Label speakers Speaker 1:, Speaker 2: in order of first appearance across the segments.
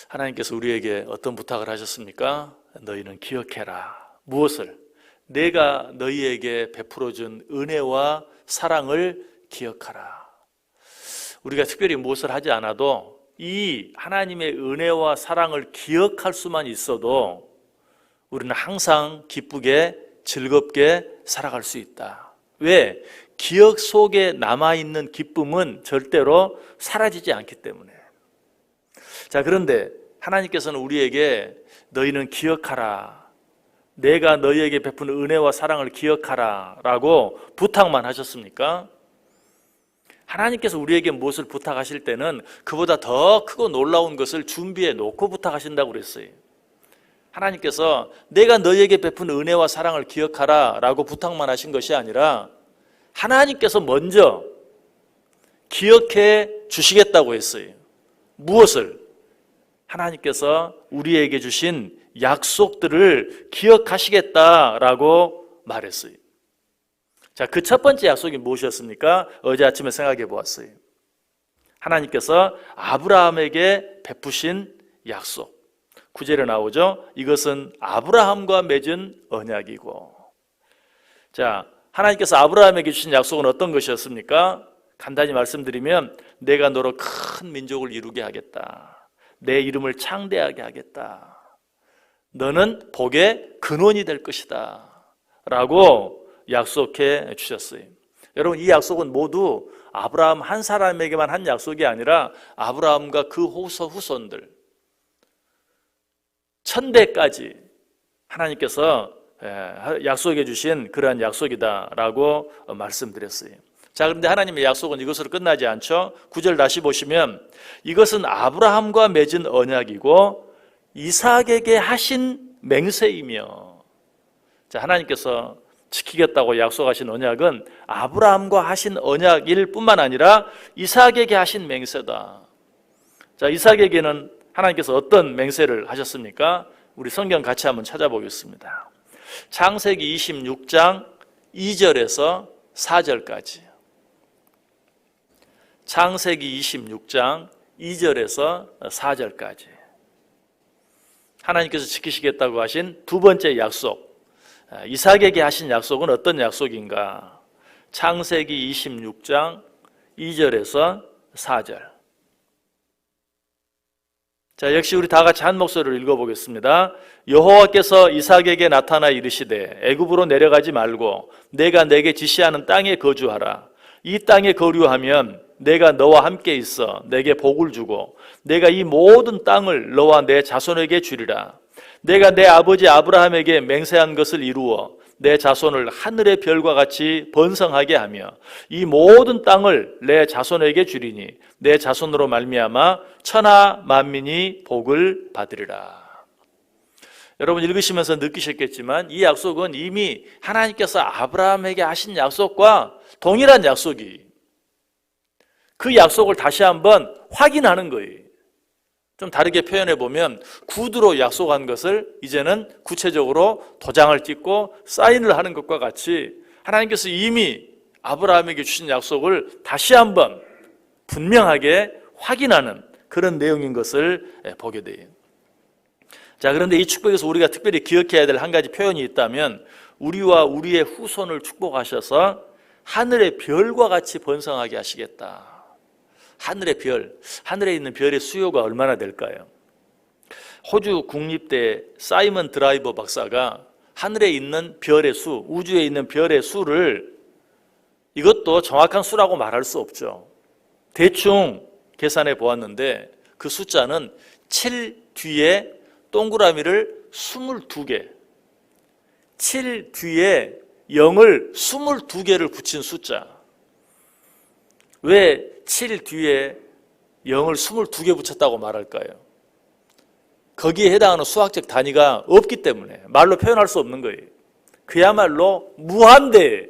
Speaker 1: 하나님께서 우리에게 어떤 부탁을 하셨습니까? 너희는 기억해라. 무엇을? 내가 너희에게 베풀어준 은혜와 사랑을 기억하라. 우리가 특별히 무엇을 하지 않아도 이 하나님의 은혜와 사랑을 기억할 수만 있어도 우리는 항상 기쁘게 즐겁게 살아갈 수 있다. 왜? 기억 속에 남아있는 기쁨은 절대로 사라지지 않기 때문에. 자, 그런데 하나님께서는 우리에게 너희는 기억하라. 내가 너희에게 베푼 은혜와 사랑을 기억하라 라고 부탁만 하셨습니까? 하나님께서 우리에게 무엇을 부탁하실 때는 그보다 더 크고 놀라운 것을 준비해 놓고 부탁하신다고 그랬어요. 하나님께서 내가 너희에게 베푼 은혜와 사랑을 기억하라 라고 부탁만 하신 것이 아니라 하나님께서 먼저 기억해 주시겠다고 했어요. 무엇을? 하나님께서 우리에게 주신 약속들을 기억하시겠다라고 말했어요. 자, 그 첫 번째 약속이 무엇이었습니까? 어제 아침에 생각해 보았어요. 하나님께서 아브라함에게 베푸신 약속. 9절에 나오죠. 이것은 아브라함과 맺은 언약이고. 자, 하나님께서 아브라함에게 주신 약속은 어떤 것이었습니까? 간단히 말씀드리면 내가 너로 큰 민족을 이루게 하겠다. 내 이름을 창대하게 하겠다. 너는 복의 근원이 될 것이다 라고 약속해 주셨어요. 여러분, 이 약속은 모두 아브라함 한 사람에게만 한 약속이 아니라 아브라함과 그 후손들 천대까지 하나님께서 약속해 주신 그러한 약속이다라고 말씀드렸어요. 자, 그런데 하나님의 약속은 이것으로 끝나지 않죠. 9절 다시 보시면 이것은 아브라함과 맺은 언약이고 이삭에게 하신 맹세이며. 자, 하나님께서 지키겠다고 약속하신 언약은 아브라함과 하신 언약일 뿐만 아니라 이삭에게 하신 맹세다. 자, 이삭에게는 하나님께서 어떤 맹세를 하셨습니까? 우리 성경 같이 한번 찾아보겠습니다. 창세기 26장 2절에서 4절까지. 창세기 26장 2절에서 4절까지. 하나님께서 지키시겠다고 하신 두 번째 약속, 이삭에게 하신 약속은 어떤 약속인가? 창세기 26장 2절에서 4절. 자, 역시 우리 다 같이 한 목소리로 읽어보겠습니다. 여호와께서 이삭에게 나타나 이르시되 애굽으로 내려가지 말고 내가 내게 지시하는 땅에 거주하라. 이 땅에 거류하면 내가 너와 함께 있어 내게 복을 주고 내가 이 모든 땅을 너와 내 자손에게 주리라. 내가 내 아버지 아브라함에게 맹세한 것을 이루어 내 자손을 하늘의 별과 같이 번성하게 하며 이 모든 땅을 내 자손에게 주리니 내 자손으로 말미암아 천하 만민이 복을 받으리라. 여러분 읽으시면서 느끼셨겠지만 이 약속은 이미 하나님께서 아브라함에게 하신 약속과 동일한 약속이, 그 약속을 다시 한번 확인하는 거예요. 좀 다르게 표현해 보면 구두로 약속한 것을 이제는 구체적으로 도장을 찍고 사인을 하는 것과 같이 하나님께서 이미 아브라함에게 주신 약속을 다시 한번 분명하게 확인하는 그런 내용인 것을 보게 돼요. 자, 그런데 이 축복에서 우리가 특별히 기억해야 될 한 가지 표현이 있다면 우리와 우리의 후손을 축복하셔서 하늘의 별과 같이 번성하게 하시겠다. 하늘의 별, 하늘에 있는 별의 수요가 얼마나 될까요? 호주 국립대 사이먼 드라이버 박사가 하늘에 있는 별의 수, 우주에 있는 별의 수를, 이것도 정확한 수라고 말할 수 없죠. 대충 계산해 보았는데 그 숫자는 7 뒤에 동그라미를 22개, 7 뒤에 0을 22개를 붙인 숫자. 왜 7 뒤에 0을 22개 붙였다고 말할까요? 거기에 해당하는 수학적 단위가 없기 때문에 말로 표현할 수 없는 거예요. 그야말로 무한대,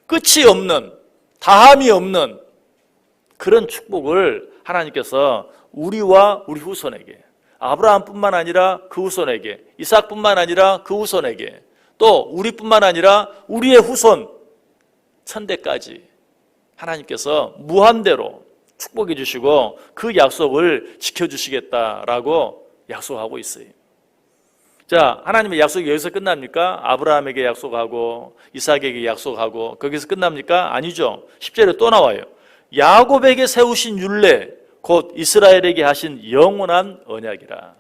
Speaker 1: 끝이 없는, 다함이 없는 그런 축복을 하나님께서 우리와 우리 후손에게, 아브라함뿐만 아니라 그 후손에게, 이삭뿐만 아니라 그 후손에게, 또 우리뿐만 아니라 우리의 후손 천대까지 하나님께서 무한대로 축복해 주시고 그 약속을 지켜주시겠다라고 약속하고 있어요. 자, 하나님의 약속이 여기서 끝납니까? 아브라함에게 약속하고 이삭에게 약속하고 거기서 끝납니까? 아니죠. 10절에 또 나와요. 야곱에게 세우신 율례 곧 이스라엘에게 하신 영원한 언약이라.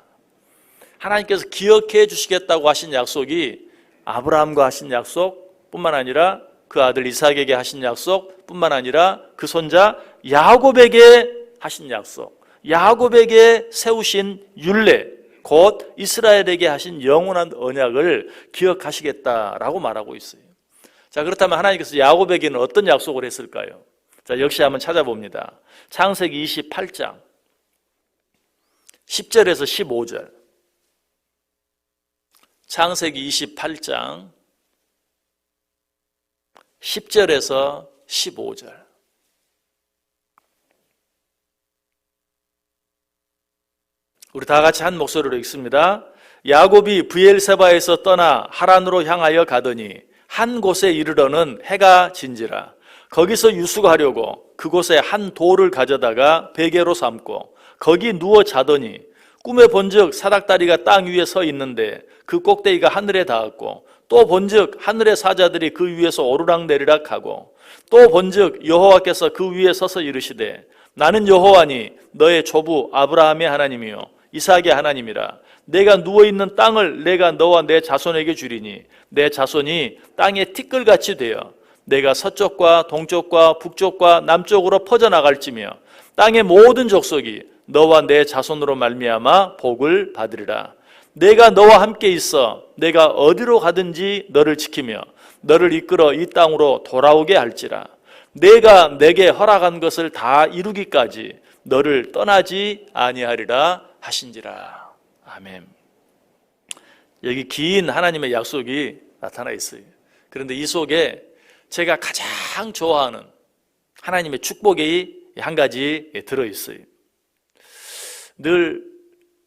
Speaker 1: 하나님께서 기억해 주시겠다고 하신 약속이 아브라함과 하신 약속뿐만 아니라 그 아들 이삭에게 하신 약속뿐만 아니라 그 손자 야곱에게 하신 약속, 야곱에게 세우신 율례 곧 이스라엘에게 하신 영원한 언약을 기억하시겠다라고 말하고 있어요. 자, 그렇다면 하나님께서 야곱에게는 어떤 약속을 했을까요? 자, 역시 한번 찾아봅니다. 창세기 28장 10절에서 15절. 창세기 28장 10절에서 15절. 우리 다 같이 한 목소리로 읽습니다. 야곱이 브엘세바에서 떠나 하란으로 향하여 가더니 한 곳에 이르러는 해가 진지라. 거기서 유숙하려고 그곳에 한 돌을 가져다가 베개로 삼고 거기 누워 자더니 꿈에 본즉 사닥다리가 땅 위에 서 있는데 그 꼭대기가 하늘에 닿았고 또 본즉 하늘의 사자들이 그 위에서 오르락내리락 하고 또 본즉 여호와께서 그 위에 서서 이르시되 나는 여호와니 너의 조부 아브라함의 하나님이요 이삭의 하나님이라. 내가 누워있는 땅을 내가 너와 내 자손에게 주리니 내 자손이 땅의 티끌같이 되어 내가 서쪽과 동쪽과 북쪽과 남쪽으로 퍼져나갈지며 땅의 모든 족속이 너와 내 자손으로 말미암아 복을 받으리라. 내가 너와 함께 있어 내가 어디로 가든지 너를 지키며 너를 이끌어 이 땅으로 돌아오게 할지라. 내가 내게 허락한 것을 다 이루기까지 너를 떠나지 아니하리라 하신지라. 아멘. 여기 긴 하나님의 약속이 나타나 있어요. 그런데 이 속에 제가 가장 좋아하는 하나님의 축복이 한 가지 들어있어요. 늘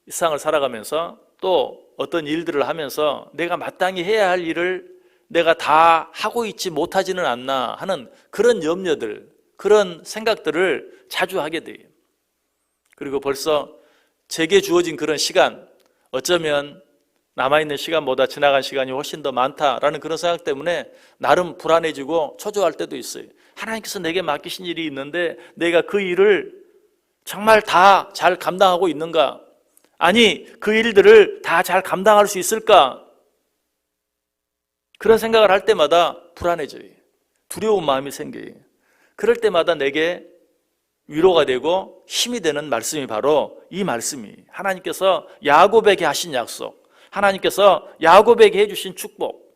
Speaker 1: 일상을 살아가면서 또 어떤 일들을 하면서 내가 마땅히 해야 할 일을 내가 다 하고 있지 못하지는 않나 하는 그런 염려들, 그런 생각들을 자주 하게 돼요. 그리고 벌써 제게 주어진 그런 시간, 어쩌면 남아있는 시간보다 지나간 시간이 훨씬 더 많다라는 그런 생각 때문에 나름 불안해지고 초조할 때도 있어요. 하나님께서 내게 맡기신 일이 있는데 내가 그 일을 정말 다 잘 감당하고 있는가? 아니, 그 일들을 다 잘 감당할 수 있을까? 그런 생각을 할 때마다 불안해져요. 두려운 마음이 생겨요. 그럴 때마다 내게 위로가 되고 힘이 되는 말씀이 바로 이 말씀이 하나님께서 야곱에게 하신 약속, 하나님께서 야곱에게 해주신 축복.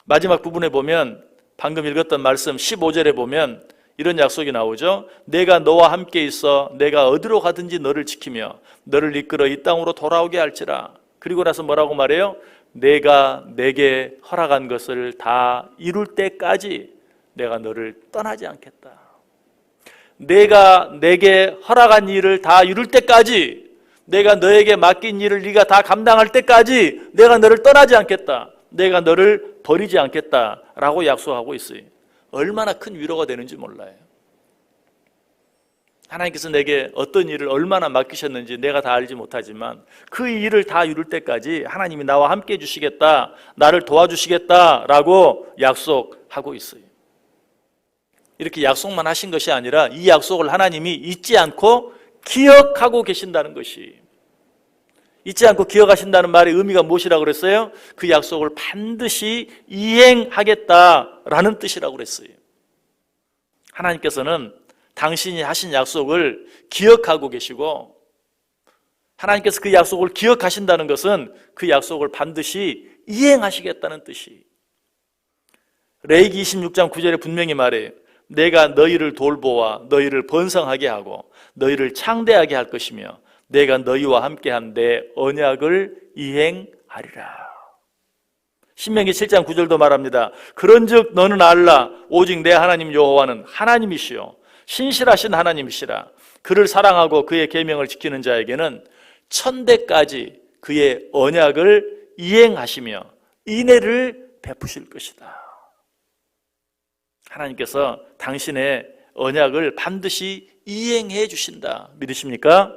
Speaker 1: 마지막 부분에 보면 방금 읽었던 말씀 15절에 보면 이런 약속이 나오죠. 내가 너와 함께 있어 내가 어디로 가든지 너를 지키며 너를 이끌어 이 땅으로 돌아오게 할지라. 그리고 나서 뭐라고 말해요? 내가 내게 허락한 것을 다 이룰 때까지 내가 너를 떠나지 않겠다. 내가 내게 허락한 일을 다 이룰 때까지, 내가 너에게 맡긴 일을 네가 다 감당할 때까지 내가 너를 떠나지 않겠다. 내가 너를 버리지 않겠다라고 약속하고 있어요. 얼마나 큰 위로가 되는지 몰라요. 하나님께서 내게 어떤 일을 얼마나 맡기셨는지 내가 다 알지 못하지만 그 일을 다 이룰 때까지 하나님이 나와 함께 해주시겠다, 나를 도와주시겠다라고 약속하고 있어요. 이렇게 약속만 하신 것이 아니라 이 약속을 하나님이 잊지 않고 기억하고 계신다는 것이, 잊지 않고 기억하신다는 말의 의미가 무엇이라고 그랬어요? 그 약속을 반드시 이행하겠다라는 뜻이라고 그랬어요. 하나님께서는 당신이 하신 약속을 기억하고 계시고, 하나님께서 그 약속을 기억하신다는 것은 그 약속을 반드시 이행하시겠다는 뜻이. 레위기 26장 9절에 분명히 말해요. 내가 너희를 돌보아 너희를 번성하게 하고 너희를 창대하게 할 것이며 내가 너희와 함께한 내 언약을 이행하리라. 신명기 7장 9절도 말합니다. 그런즉 너는 알라 오직 내 하나님 여호와는 하나님이시요 신실하신 하나님이시라. 그를 사랑하고 그의 계명을 지키는 자에게는 천대까지 그의 언약을 이행하시며 인애를 베푸실 것이다. 하나님께서 당신의 언약을 반드시 이행해 주신다. 믿으십니까?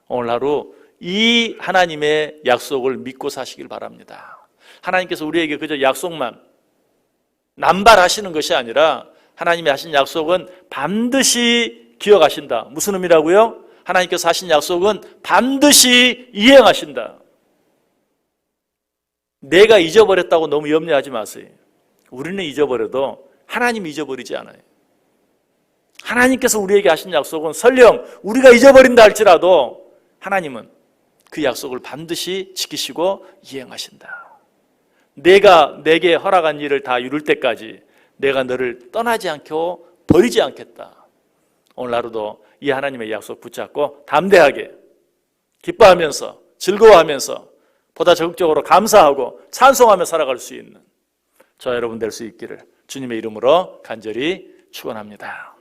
Speaker 1: 오늘 하루 이 하나님의 약속을 믿고 사시길 바랍니다. 하나님께서 우리에게 그저 약속만 남발하시는 것이 아니라 하나님이 하신 약속은 반드시 기억하신다. 무슨 의미라고요? 하나님께서 하신 약속은 반드시 이행하신다. 내가 잊어버렸다고 너무 염려하지 마세요. 우리는 잊어버려도 하나님이 잊어버리지 않아요. 하나님께서 우리에게 하신 약속은 설령 우리가 잊어버린다 할지라도 하나님은 그 약속을 반드시 지키시고 이행하신다. 내가 내게 허락한 일을 다 이룰 때까지 내가 너를 떠나지 않고 버리지 않겠다. 오늘 하루도 이 하나님의 약속 붙잡고 담대하게 기뻐하면서 즐거워하면서 보다 적극적으로 감사하고 찬송하며 살아갈 수 있는 저 여러분 될 수 있기를 주님의 이름으로 간절히 축원합니다.